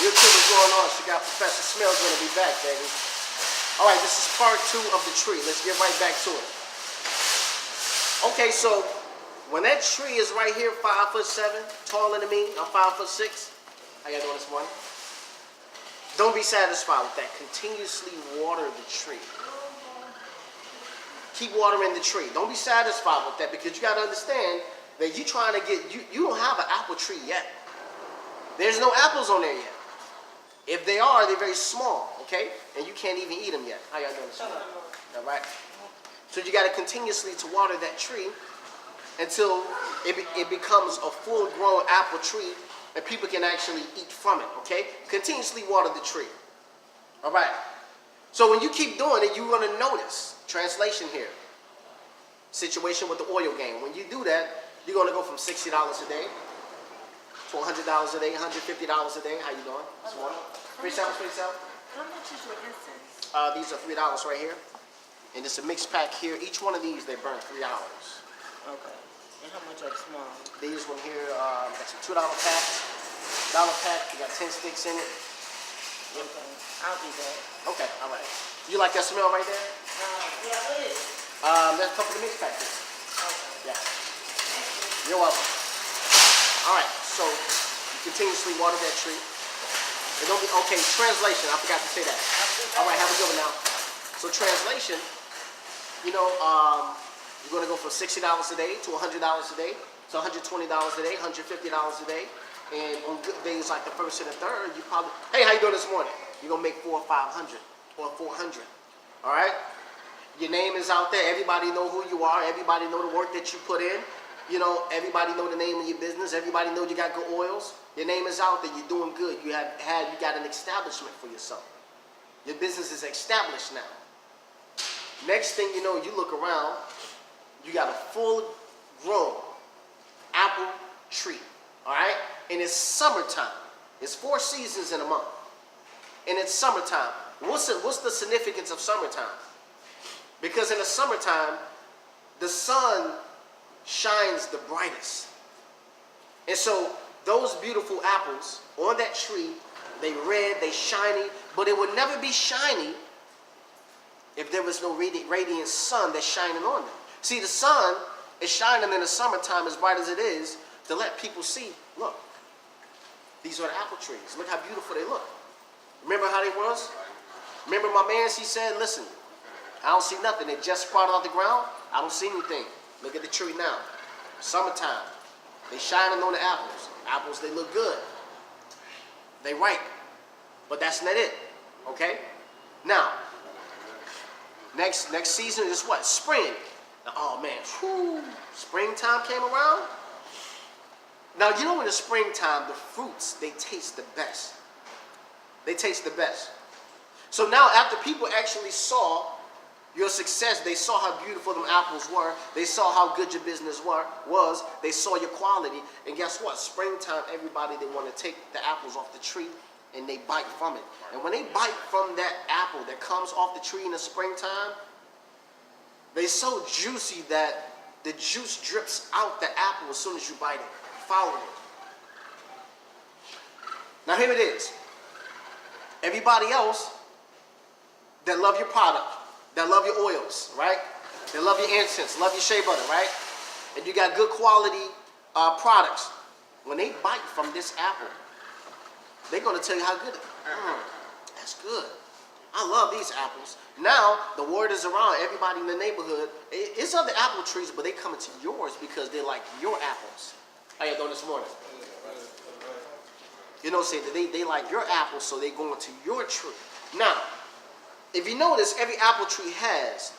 Real quick, what's going on? She got Professor Smell's gonna be back, baby. All right, this is part 2 of the tree. Let's get right back to it. Okay, so when that tree is right here, 5'7", taller than me, I'm 5'6". How y'all doing this morning? Don't be satisfied with that. Continuously water the tree. Keep watering the tree. Don't be satisfied with that because you got to understand that you're trying to get, you don't have an apple tree yet. There's no apples on there yet. If they are, they're very small, okay? And you can't even eat them yet. How y'all doing this morning? All right? So you got to continuously to water that tree until it becomes a full-grown apple tree and people can actually eat from it, okay? Continuously water the tree. All right? So when you keep doing it, you're going to notice. Translation here. Situation with the oil game. When you do that, you're going to go from $60 a day to $100 a day, $150 a day. How you doing this morning? Free samples for yourself? How much is your incense? These are $3 right here. And it's a mixed pack here. Each one of these, they burn $3. Okay. And how much are the small? These one here, that's a $2 pack. $1 pack, you got 10 sticks in it. Okay. I'll do that. Okay, all right. You like that smell right there? Yeah, what is it? There's a couple of mixed packs. Okay. Yeah. You're welcome. All right, so you continuously water that tree. It don't be, okay, translation, I forgot to say that. All right, have a good one now. So translation, you know, you're going to go from $60 a day to $100 a day to $120 a day, $150 a day. And on good days like the first and the third, you probably, hey, how you doing this morning? You're going to make $400 or $500 or $400. All right? Your name is out there. Everybody know who you are. Everybody know the work that you put in. You know, everybody know the name of your business. Everybody know you got good oils. Your name is out there. You're doing good. You got an establishment for yourself. Your business is established now. Next thing you know, you look around, you got a full-grown apple tree. All right? And it's summertime. It's 4 seasons in a month. And it's summertime. What's the significance of summertime? Because in the summertime, the sun shines the brightest. And so those beautiful apples on that tree, they red, they shiny, but it would never be shiny if there was no radiant sun that's shining on them. See, the sun is shining in the summertime as bright as it is to let people see, look, these are the apple trees. Look how beautiful they look. Remember how they was? Remember my man, he said, listen, I don't see nothing. They just sprouted out the ground. I don't see anything. Look at the tree now. Summertime. They shining on the apples. Apples, they look good. They ripe. But that's not it. Okay? Now, next season is what? Spring. Now, oh man, whew, springtime came around. Now, you know in the springtime, the fruits, they taste the best. They taste the best. So now after people actually saw your success, they saw how beautiful them apples were, they saw how good your business was, they saw your quality, and guess what? Springtime, everybody, they want to take the apples off the tree and they bite from it. And when they bite from that apple that comes off the tree in the springtime, they're so juicy that the juice drips out the apple as soon as you bite it. Follow it. Now here it is. Everybody else that love your product, that love your oils, right? They love your incense, love your shea butter, right? And you got good quality products. When they bite from this apple, they're going to tell you how good it is. That's good. I love these apples. Now, the word is around. Everybody in the neighborhood, it's other apple trees, but they coming to yours because they like your apples. How you doing this morning? You know, say that they like your apples, so they going to your tree. Now, if you notice, every apple tree has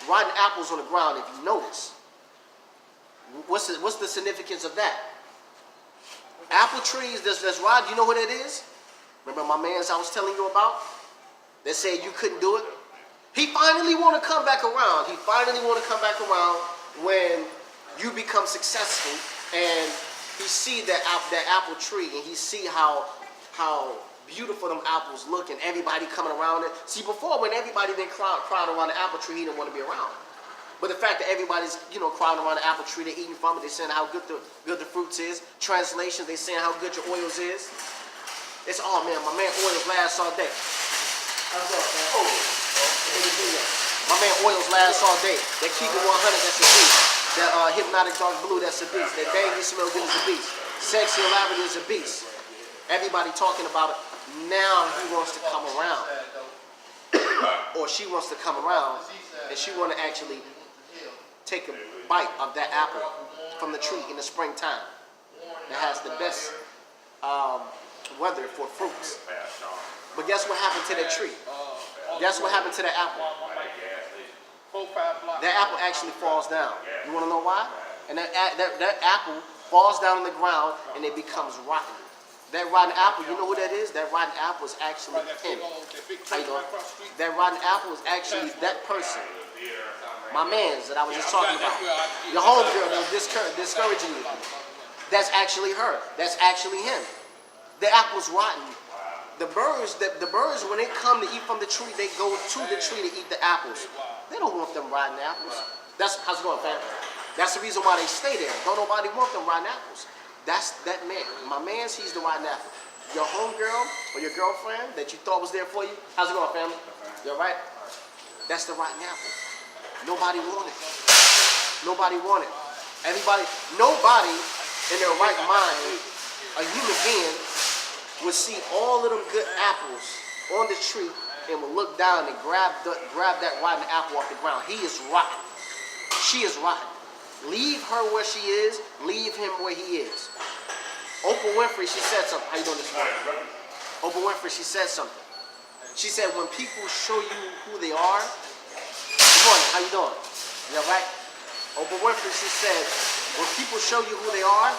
rotten apples on the ground. If you notice, what's the significance of that? Apple trees that's rotten. You know what it is? Remember my man's I was telling you about? That said you couldn't do it. He finally want to come back around. He finally want to come back around when you become successful and he see that apple tree and he see how beautiful them apples look and everybody coming around it. See, before when everybody didn't crowd around the apple tree, he didn't want to be around. But the fact that everybody's, crowding around the apple tree, they're eating from it, they're saying how good the fruits is. Translations, they're saying how good your oils is. It's, oh man, my man oils last all day. How's that, man? Oh, my man oils last all day. That Keep It 100, that's a beast. That Hypnotic Dark Blue, that's a beast. That Bang You Smell Good is a beast. Sexy Elaborate is a beast. Everybody talking about it. Now he wants to come around. Or she wants to come around and she want to actually take a bite of that apple from the tree in the springtime. That has the best weather for fruits. But guess what happened to that tree? Guess what happened to that apple? That apple actually falls down. You want to know why? And that apple falls down on the ground and it becomes rotten. That rotten apple, you know who that is? That rotten apple is actually him. How you doing? That rotten apple is actually that person. My man's that I was just talking about. Your homegirl that was discouraging you. That's actually her. That's actually him. The apple's rotten. The birds, when they come to eat from the tree, they go to the tree to eat the apples. They don't want them rotten apples. That's how's it going, fam? That's the reason why they stay there. Don't nobody want them rotten apples. That's that man. My man, he's the rotten apple. Your homegirl or your girlfriend that you thought was there for you, how's it going, family? You all right? That's the rotten apple. Nobody wanted it. Nobody wanted it. Everybody, nobody in their right mind, a human being, would see all of them good apples on the tree and would look down and grab that rotten apple off the ground. He is rotten. She is rotten. Leave her where she is. Leave him where he is. Oprah Winfrey, she said something. How you doing this morning? Oprah Winfrey, she said something. She said, when people show you who they are, good morning, how you doing? You all right? Oprah Winfrey, she said, when people show you who they are,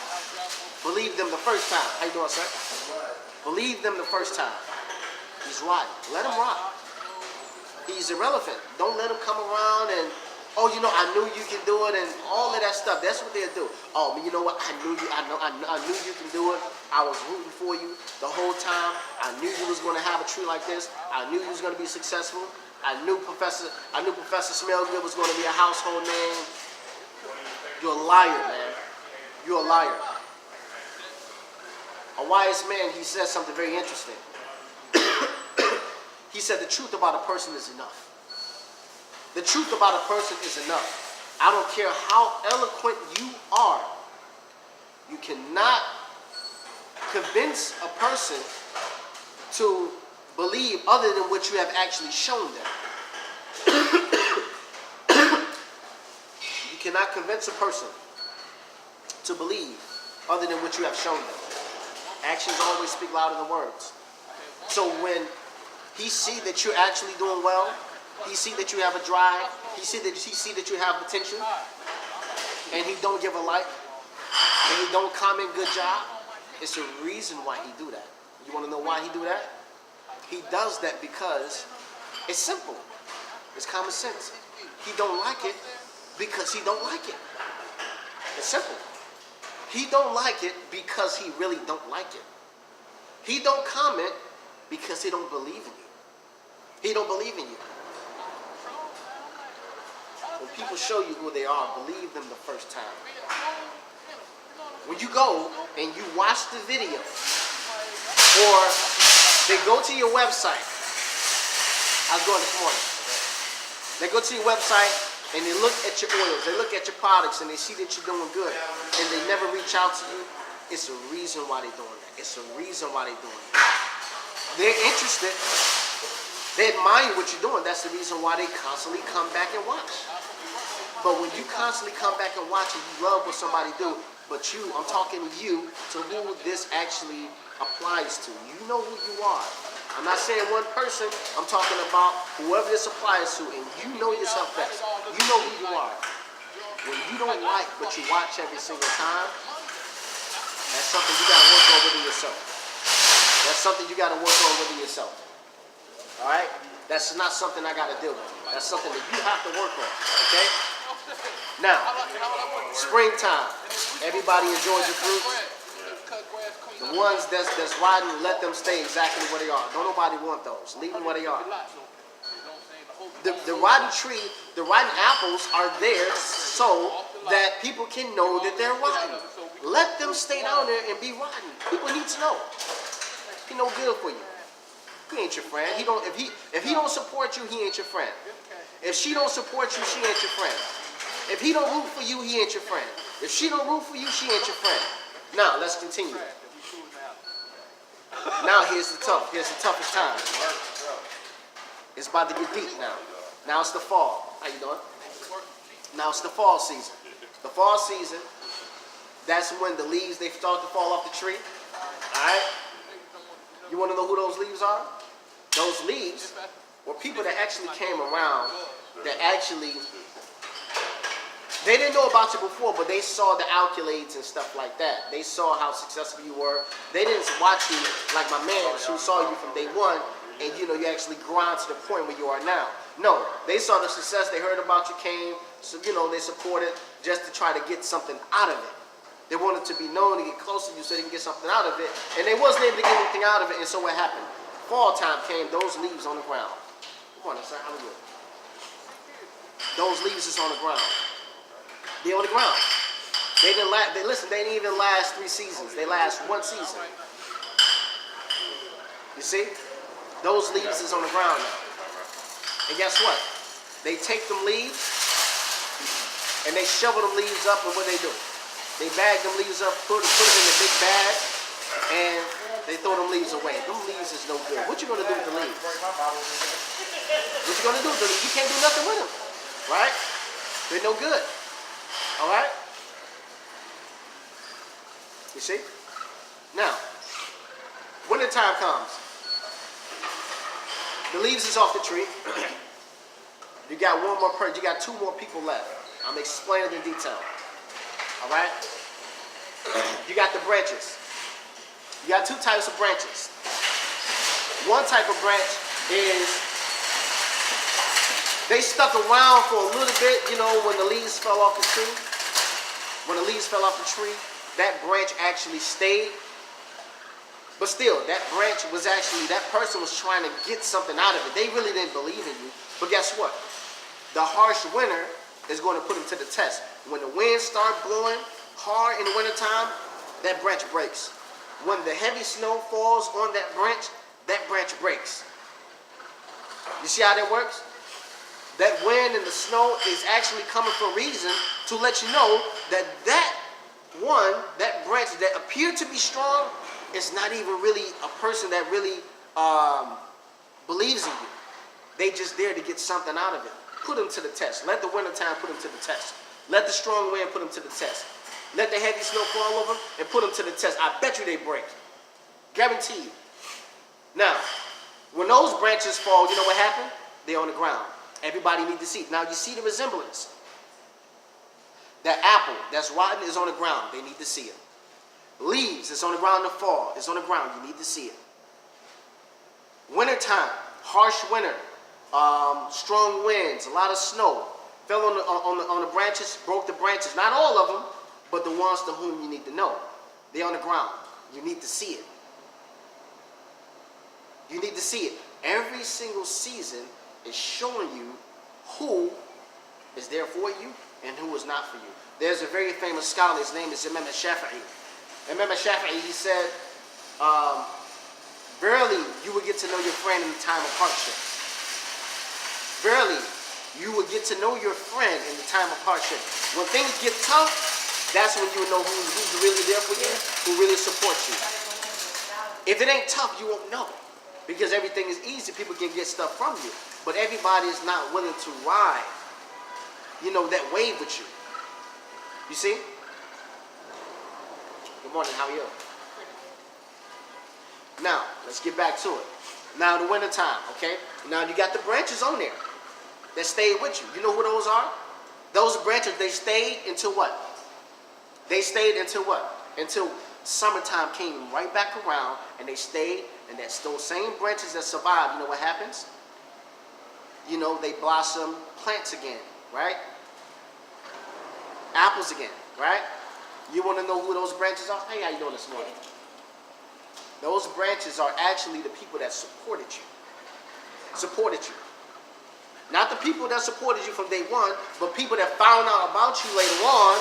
believe them the first time. How you doing, sir? Believe them the first time. He's rotten. Let him rot. He's irrelevant. Don't let him come around and, oh, you know, I knew you could do it and all of that stuff. That's what they'll do. Oh, but you know what? I knew you can do it. I was rooting for you the whole time. I knew you was going to have a tree like this. I knew you was going to be successful. I knew Professor Smellgood was going to be a household name. You're a liar, man. You're a liar. A wise man, he says something very interesting. He said the truth about a person is enough. The truth about a person is enough. I don't care how eloquent you are. You cannot convince a person to believe other than what you have actually shown them. You cannot convince a person to believe other than what you have shown them. Actions always speak louder than words. So when he see that you're actually doing well, he see that you have a drive, he see that you have potential, and he don't give a like, and he don't comment good job, it's a reason why he do that. You want to know why he do that? He does that because it's simple. It's common sense. He don't like it because he don't like it. It's simple. He don't like it because he really don't like it. He don't comment because he don't believe in you. He don't believe in you. When people show you who they are, believe them the first time. When you go and you watch the video, or they go to your website. I was going this morning. They go to your website and they look at your oils, they look at your products, and they see that you're doing good, and they never reach out to you. It's a reason why they're doing that. It's a reason why they're doing that. They're interested. They admire what you're doing. That's the reason why they constantly come back and watch. But when you constantly come back and watch and you love what somebody do, but you, I'm talking to you, to who this actually applies to. You know who you are. I'm not saying one person. I'm talking about whoever this applies to, and you know yourself best. You know who you are. When you don't like what you watch every single time, that's something you got to work on within yourself. That's something you got to work on within yourself. All right? That's not something I got to deal with. That's something that you have to work on. Okay? Now, springtime. Everybody enjoys your fruits. The ones that's riding, let them stay exactly where they are. Don't nobody want those. Leave them where they are. The rotten tree, the rotten apples are there so that people can know that they're rotten. Let them stay down there and be rotten. People need to know. He no good for you. He ain't your friend. If he don't support you, he ain't your friend. If she don't support you, she ain't your friend. If he don't root for you, he ain't your friend. If she don't root for you, she ain't your friend. Now let's continue. Now here's the toughest time. It's about to get deep now. Now it's the fall. How you doing? Now it's the fall season. The fall season, that's when the leaves, they start to fall off the tree. Alright? You want to know who those leaves are? Those leaves were people that actually came around that actually, they didn't know about you before, but they saw the accolades and stuff like that. They saw how successful you were. They didn't watch you like my man who saw you from day one, and you actually grind to the point where you are now. No, they saw the success, they heard about you, came, so they supported just to try to get something out of it. They wanted to be known, to get close to you so they can get something out of it, and they wasn't able to get anything out of it, and so what happened? Fall time came, those leaves on the ground. Come on, sir, how are you? Those leaves is on the ground. They're on the ground. They didn't last, they didn't even last 3 seasons. They last 1 season. You see? Those leaves is on the ground now. And guess what? They take them leaves and they shovel them leaves up, and what they do? They bag them leaves up, put them in a big bag, and they throw them leaves away. Them leaves is no good. What you gonna do with the leaves? What you gonna do with the leaves? You can't do nothing with them, right? They're no good. All right? You see? Now, when the time comes, the leaves is off the tree. You got one more person. You got 2 more people left. I'm explaining in detail. All right? You got the branches. You got 2 types of branches. One type of branch is they stuck around for a little bit, when the leaves fell off the tree. When the leaves fell off the tree, that branch actually stayed. But still, that branch was actually, that person was trying to get something out of it. They really didn't believe in you. But guess what? The harsh winter is going to put them to the test. When the winds start blowing hard in the wintertime, that branch breaks. When the heavy snow falls on that branch breaks. You see how that works? That wind and the snow is actually coming for a reason to let you know that that branch that appeared to be strong is not even really a person that really believes in you. They just there to get something out of it. Put them to the test. Let the wintertime put them to the test. Let the strong wind put them to the test. Let the heavy snow fall over them and put them to the test. I bet you they break. Guarantee you. Now, when those branches fall, you know what happened? They're on the ground. Everybody needs to see it. Now you see the resemblance. That apple that's rotten is on the ground. They need to see it. Leaves, it's on the ground in the fall. It's on the ground. You need to see it. Wintertime, harsh winter, strong winds, a lot of snow. Fell on the branches, broke the branches. Not all of them, but the ones to whom you need to know. They're on the ground. You need to see it. You need to see it. Every single season is showing you who is there for you and who is not for you. There's a very famous scholar, his name is Imam Shafi'i. Imam Shafi'i, he said, verily, you will get to know your friend in the time of hardship. Verily, you will get to know your friend in the time of hardship. When things get tough, that's when you will know who's really there for you, who really supports you. If it ain't tough, you won't know. Because everything is easy, people can get stuff from you. But everybody is not willing to ride, that wave with you. You see? Good morning, how are you? Now, let's get back to it. Now, the winter time, okay? Now, you got the branches on there that stayed with you. You know who those are? Those branches, they stayed until what? They stayed until what? Until summertime came right back around, and they stayed, and that's those same branches that survived. You know what happens? They blossom plants again, right? Apples again, right? You want to know who those branches are? Hey, how you doing this morning? Those branches are actually the people that supported you. Not the people that supported you from day one, but people that found out about you later on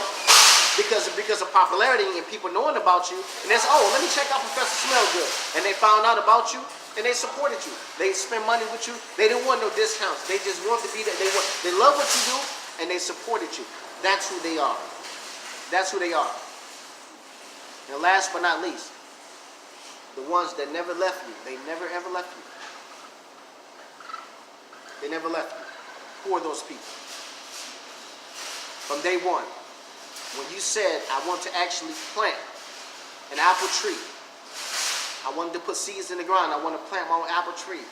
because of popularity and people knowing about you, and they say, oh, let me check out Professor Smellgood, and they found out about you and they supported you. They spend money with you. They didn't want no discounts. They just want to be there. They love what you do and they supported you. That's who they are. That's who they are. And last but not least, the ones that never left you. They never ever left you. They never left you. Who are those people? From day one, when you said, I want to actually plant an apple tree. I wanted to put seeds in the ground. I want to plant my own apple tree.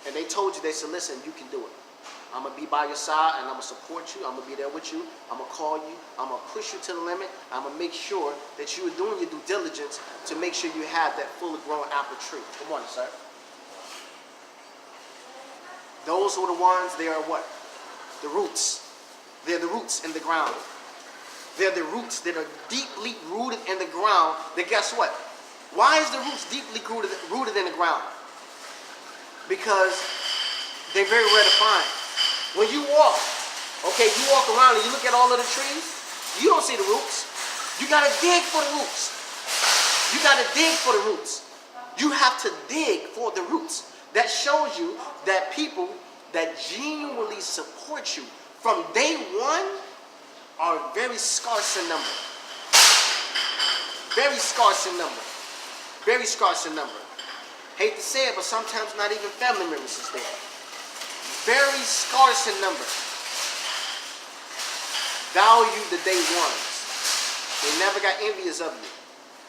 And they told you, they said, listen, you can do it. I'm going to be by your side and I'm going to support you. I'm going to be there with you. I'm going to call you. I'm going to push you to the limit. I'm going to make sure that you are doing your due diligence to make sure you have that fully grown apple tree. Good morning, sir. Those are the ones, they are what? The roots. They're the roots in the ground. They're the roots that are deeply rooted in the ground. Then guess what? Why is the roots deeply rooted in the ground? Because they're very rare to find. When you walk, okay, you walk around and you look at all of the trees, you don't see the roots. You gotta dig for the roots. You gotta dig for the roots. You have to dig for the roots. That shows you that people that genuinely support you from day one are very scarce in number. Very scarce in number. Very scarce in number. Hate to say it, but sometimes not even family members is there. Very scarce in number. Value the day ones. They never got envious of you.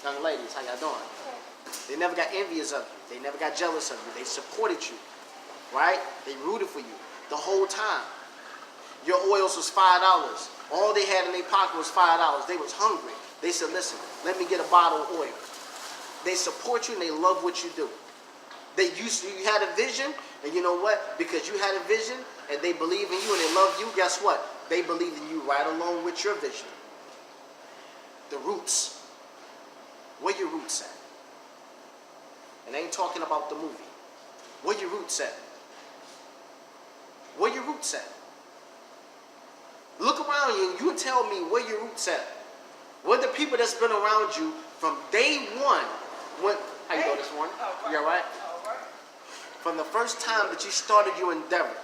Young ladies, how y'all doing? They never got envious of you. They never got jealous of you. They supported you. Right? They rooted for you the whole time. Your oils was $5. All they had in their pocket was $5. They was hungry. They said, listen, let me get a bottle of oil. They support you and they love what you do. You had a vision, and you know what? Because you had a vision and they believe in you and they love you, guess what? They believe in you right along with your vision. The roots. Where your roots at? And I ain't talking about the movie. Where your roots at? Where your roots at? Look around you and you tell me where your roots at. Where the people that's been around you from day one. How you doing this morning? You all right? From the first time that you started your endeavor,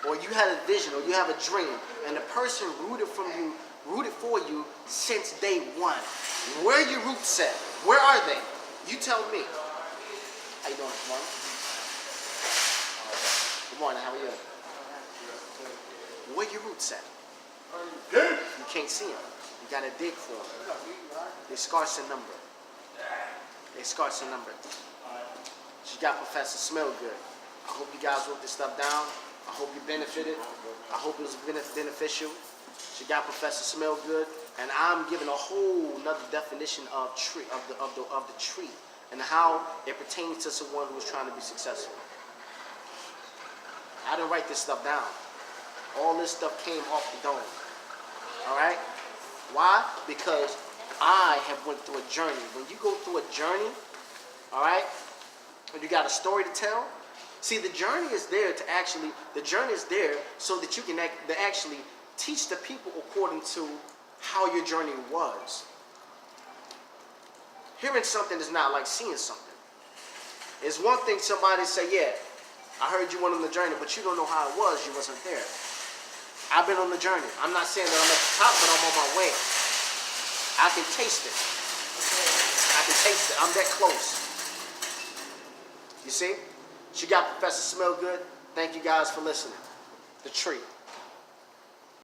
or you had a vision, or you have a dream, and the person rooted for you since day one. Where your roots at? Where are they? You tell me. How you doing this morning? Good morning, how are you? Where your roots at? You can't see them. You gotta dig for them. They're scarce in number. They're scarce in number. She got Professor Smellgood. I hope you guys wrote this stuff down. I hope you benefited. I hope it was beneficial. She got Professor Smellgood, and I'm giving a whole nother definition of the tree and how it pertains to someone who is trying to be successful. I didn't write this stuff down. All this stuff came off the dome. All right? Why? Because I have went through a journey. When you go through a journey, all right, and you got a story to tell, see, the journey is there so that you can actually teach the people according to how your journey was. Hearing something is not like seeing something. It's one thing somebody say, yeah, I heard you went on the journey, but you don't know how it was. You wasn't there. I've been on the journey. I'm not saying that I'm at the top, but I'm on my way. I can taste it. I can taste it. I'm that close. You see? She got Professor Smellgood. Thank you guys for listening. The tree.